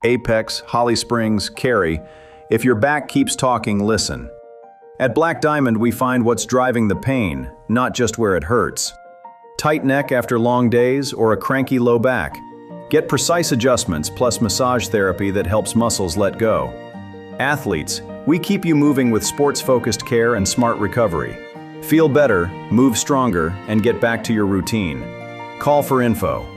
Apex, Holly Springs, Cary. If your back keeps talking, listen. At Black Diamond, we find what's driving the pain, not just where it hurts. Tight neck after long days or a cranky low back? Get precise adjustments plus massage therapy that helps muscles let go. Athletes, we keep you moving with sports-focused care and smart recovery. Feel better, move stronger, and get back to your routine. Call for info